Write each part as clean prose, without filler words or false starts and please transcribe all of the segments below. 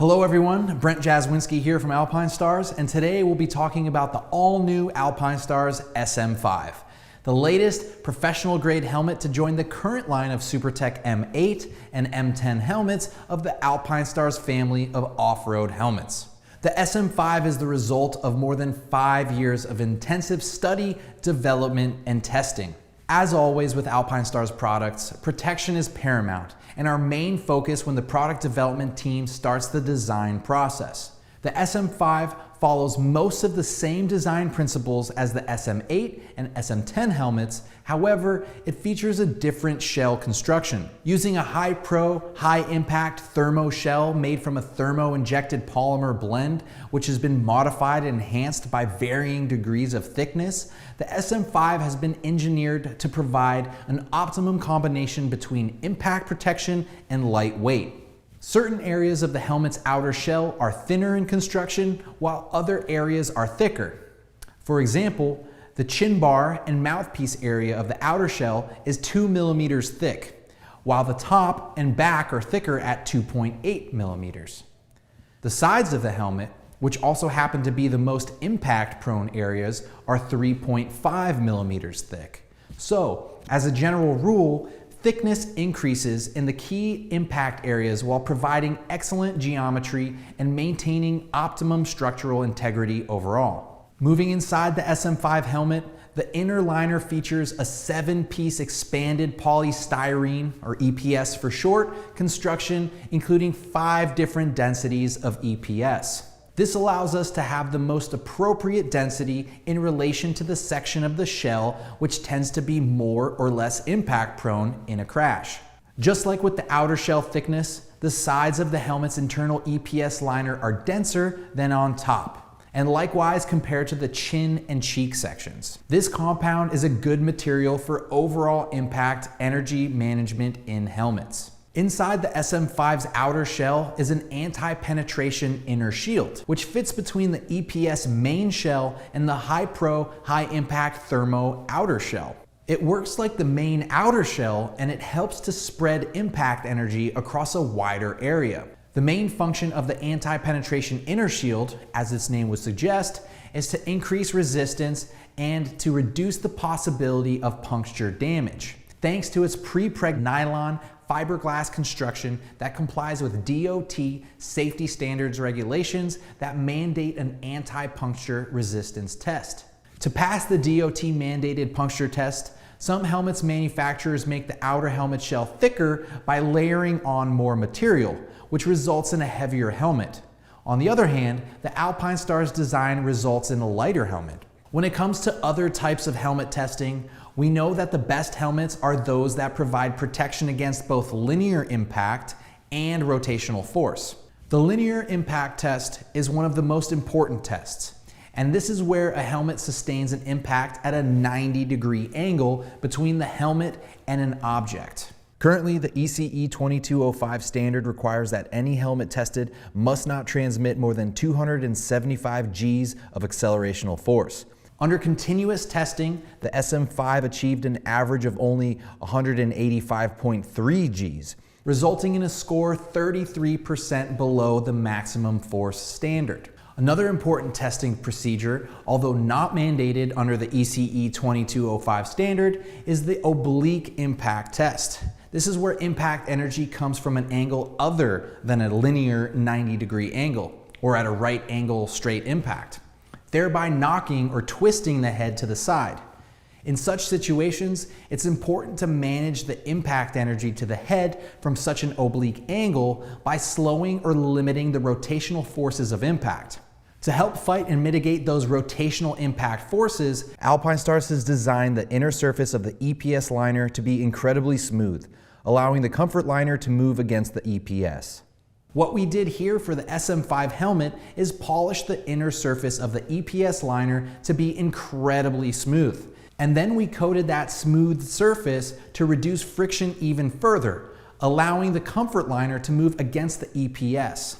Hello everyone, Brent Jaswinski here from Alpinestars, and today we'll be talking about the all-new Alpinestars SM5, the latest professional grade helmet to join the current line of Supertech M8 and M10 helmets of the Alpinestars family of off-road helmets. The SM5 is the result of more than 5 years of intensive study, development, and testing. As always with Alpinestars products, protection is paramount and our main focus when the product development team starts the design process. The SM5 follows most of the same design principles as the SM8 and SM10 helmets, however, it features a different shell construction. Using a high-pro, high-impact thermo shell made from a thermo-injected polymer blend, which has been modified and enhanced by varying degrees of thickness, the SM5 has been engineered to provide an optimum combination between impact protection and lightweight. Certain areas of the helmet's outer shell are thinner in construction, while other areas are thicker. For example, the chin bar and mouthpiece area of the outer shell is 2 millimeters thick, while the top and back are thicker at 2.8 millimeters. The sides of the helmet, which also happen to be the most impact-prone areas, are 3.5 millimeters thick. So, as a general rule, thickness increases in the key impact areas while providing excellent geometry and maintaining optimum structural integrity overall. Moving inside the SM5 helmet, the inner liner features a 7-piece expanded polystyrene, or EPS for short, construction, including 5 different densities of EPS. This allows us to have the most appropriate density in relation to the section of the shell which tends to be more or less impact prone in a crash. Just like with the outer shell thickness, the sides of the helmet's internal EPS liner are denser than on top, and likewise compared to the chin and cheek sections. This compound is a good material for overall impact energy management in helmets. Inside the SM5's outer shell is an anti-penetration inner shield, which fits between the EPS main shell and the high-pro, high-impact thermo outer shell. It works like the main outer shell and it helps to spread impact energy across a wider area. The main function of the anti-penetration inner shield, as its name would suggest, is to increase resistance and to reduce the possibility of puncture damage, thanks to its pre-preg nylon fiberglass construction that complies with DOT safety standards regulations that mandate an anti-puncture resistance test. To pass the DOT mandated puncture test, some helmets manufacturers make the outer helmet shell thicker by layering on more material, which results in a heavier helmet. On the other hand, the Alpinestars design results in a lighter helmet. When it comes to other types of helmet testing, we know that the best helmets are those that provide protection against both linear impact and rotational force. The linear impact test is one of the most important tests, and this is where a helmet sustains an impact at a 90-degree angle between the helmet and an object. Currently, the ECE 2205 standard requires that any helmet tested must not transmit more than 275 Gs of accelerational force. Under continuous testing, the SM5 achieved an average of only 185.3 Gs, resulting in a score 33% below the maximum force standard. Another important testing procedure, although not mandated under the ECE 2205 standard, is the oblique impact test. This is where impact energy comes from an angle other than a linear 90-degree angle, or at a right angle straight impact, thereby knocking or twisting the head to the side. In such situations, it's important to manage the impact energy to the head from such an oblique angle by slowing or limiting the rotational forces of impact. To help fight and mitigate those rotational impact forces, Alpinestars has designed the inner surface of the EPS liner to be incredibly smooth, allowing the comfort liner to move against the EPS. What we did here for the SM5 helmet is polish the inner surface of the EPS liner to be incredibly smooth. And then we coated that smooth surface to reduce friction even further, allowing the comfort liner to move against the EPS.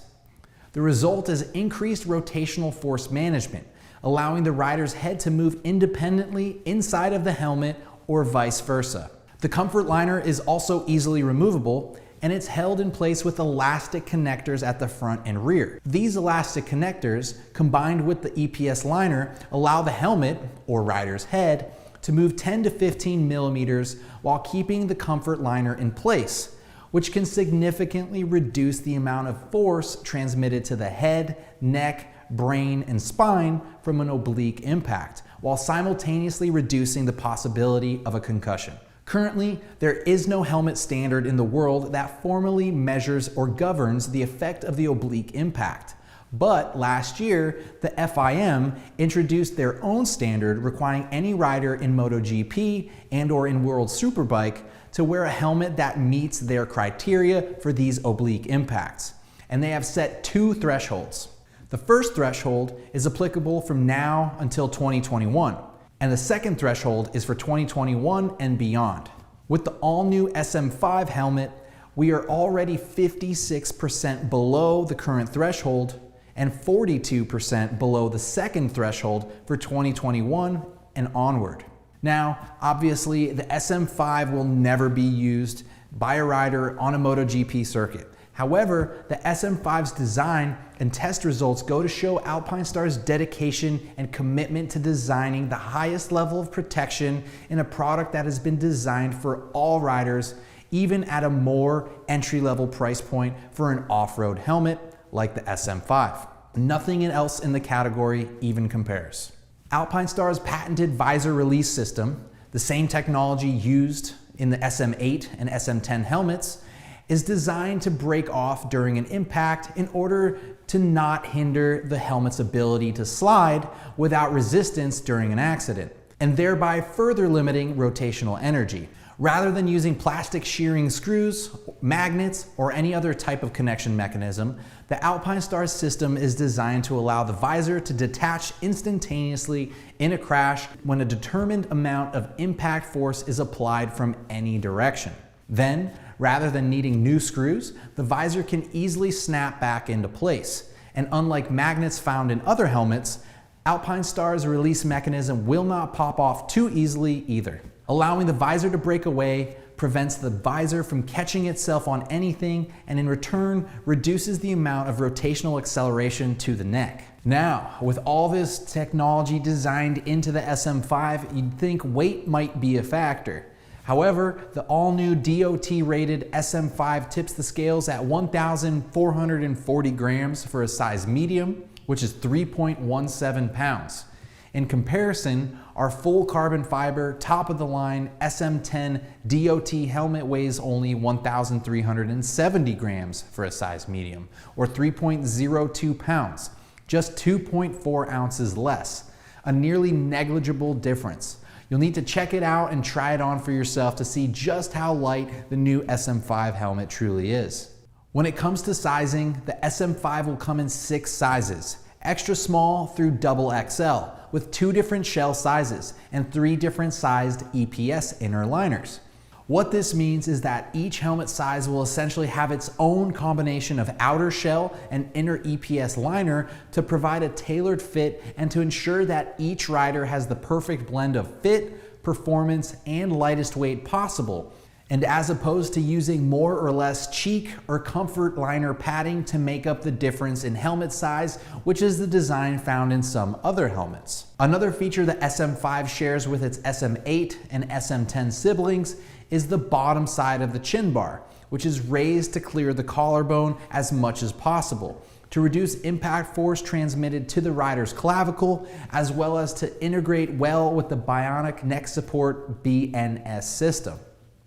The result is increased rotational force management, allowing the rider's head to move independently inside of the helmet or vice versa. The comfort liner is also easily removable, and it's held in place with elastic connectors at the front and rear. These elastic connectors, combined with the EPS liner, allow the helmet, or rider's head, to move 10 to 15 millimeters while keeping the comfort liner in place, which can significantly reduce the amount of force transmitted to the head, neck, brain, and spine from an oblique impact, while simultaneously reducing the possibility of a concussion. Currently, there is no helmet standard in the world that formally measures or governs the effect of the oblique impact. But last year, the FIM introduced their own standard requiring any rider in MotoGP and/or in World Superbike to wear a helmet that meets their criteria for these oblique impacts. And they have set two thresholds. The first threshold is applicable from now until 2021. And the second threshold is for 2021 and beyond. With the all-new SM5 helmet, we are already 56% below the current threshold and 42% below the second threshold for 2021 and onward. Now, obviously, the SM5 will never be used by a rider on a MotoGP circuit. However, the SM5's design and test results go to show Alpinestars' dedication and commitment to designing the highest level of protection in a product that has been designed for all riders, even at a more entry-level price point for an off-road helmet like the SM5. Nothing else in the category even compares. Alpinestars' patented visor release system, the same technology used in the SM8 and SM10 helmets, is designed to break off during an impact in order to not hinder the helmet's ability to slide without resistance during an accident, and thereby further limiting rotational energy. Rather than using plastic shearing screws, magnets, or any other type of connection mechanism, the Alpinestars system is designed to allow the visor to detach instantaneously in a crash when a determined amount of impact force is applied from any direction. Then, rather than needing new screws, the visor can easily snap back into place. And unlike magnets found in other helmets, Alpinestars' release mechanism will not pop off too easily either. Allowing the visor to break away prevents the visor from catching itself on anything, and in return reduces the amount of rotational acceleration to the neck. Now, with all this technology designed into the SM5, you'd think weight might be a factor. However, the all-new DOT-rated SM5 tips the scales at 1,440 grams for a size medium, which is 3.17 pounds. In comparison, our full carbon fiber, top-of-the-line SM10 DOT helmet weighs only 1,370 grams for a size medium, or 3.02 pounds, just 2.4 ounces less, a nearly negligible difference. You'll need to check it out and try it on for yourself to see just how light the new SM5 helmet truly is. When it comes to sizing, the SM5 will come in 6 sizes, extra small through XXL, with 2 different shell sizes and 3 different sized EPS inner liners. What this means is that each helmet size will essentially have its own combination of outer shell and inner EPS liner to provide a tailored fit and to ensure that each rider has the perfect blend of fit, performance, and lightest weight possible. And as opposed to using more or less cheek or comfort liner padding to make up the difference in helmet size, which is the design found in some other helmets. Another feature the SM5 shares with its SM8 and SM10 siblings is the bottom side of the chin bar, which is raised to clear the collarbone as much as possible, to reduce impact force transmitted to the rider's clavicle, as well as to integrate well with the bionic neck support BNS system.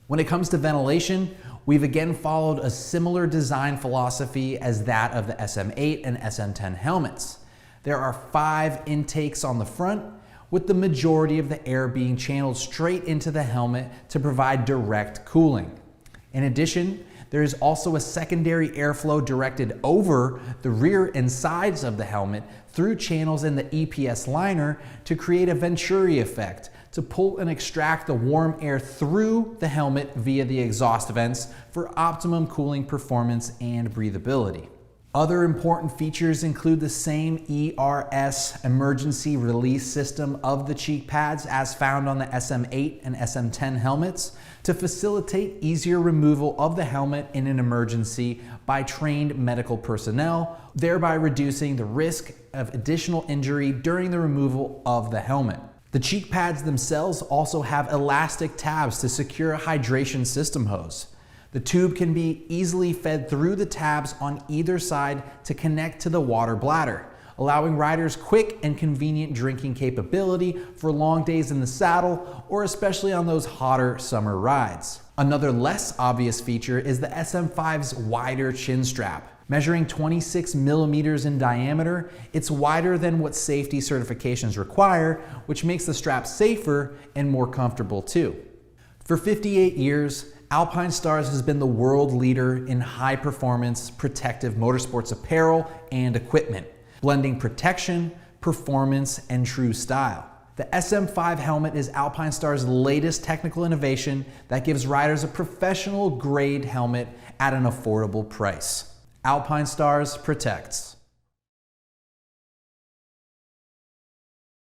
When it comes to ventilation, we've again followed a similar design philosophy as that of the SM8 and SM10 helmets. There are 5 intakes on the front, with the majority of the air being channeled straight into the helmet to provide direct cooling. In addition, there is also a secondary airflow directed over the rear and sides of the helmet through channels in the EPS liner to create a Venturi effect, to pull and extract the warm air through the helmet via the exhaust vents for optimum cooling performance and breathability. Other important features include the same ERS emergency release system of the cheek pads as found on the SM8 and SM10 helmets to facilitate easier removal of the helmet in an emergency by trained medical personnel, thereby reducing the risk of additional injury during the removal of the helmet. The cheek pads themselves also have elastic tabs to secure a hydration system hose. The tube can be easily fed through the tabs on either side to connect to the water bladder, allowing riders quick and convenient drinking capability for long days in the saddle or especially on those hotter summer rides. Another less obvious feature is the SM5's wider chin strap. Measuring 26 millimeters in diameter, it's wider than what safety certifications require, which makes the strap safer and more comfortable too. For 58 years, Alpinestars has been the world leader in high-performance protective motorsports apparel and equipment, blending protection, performance, and true style. The SM5 helmet is Alpinestars' latest technical innovation that gives riders a professional-grade helmet at an affordable price. Alpinestars protects.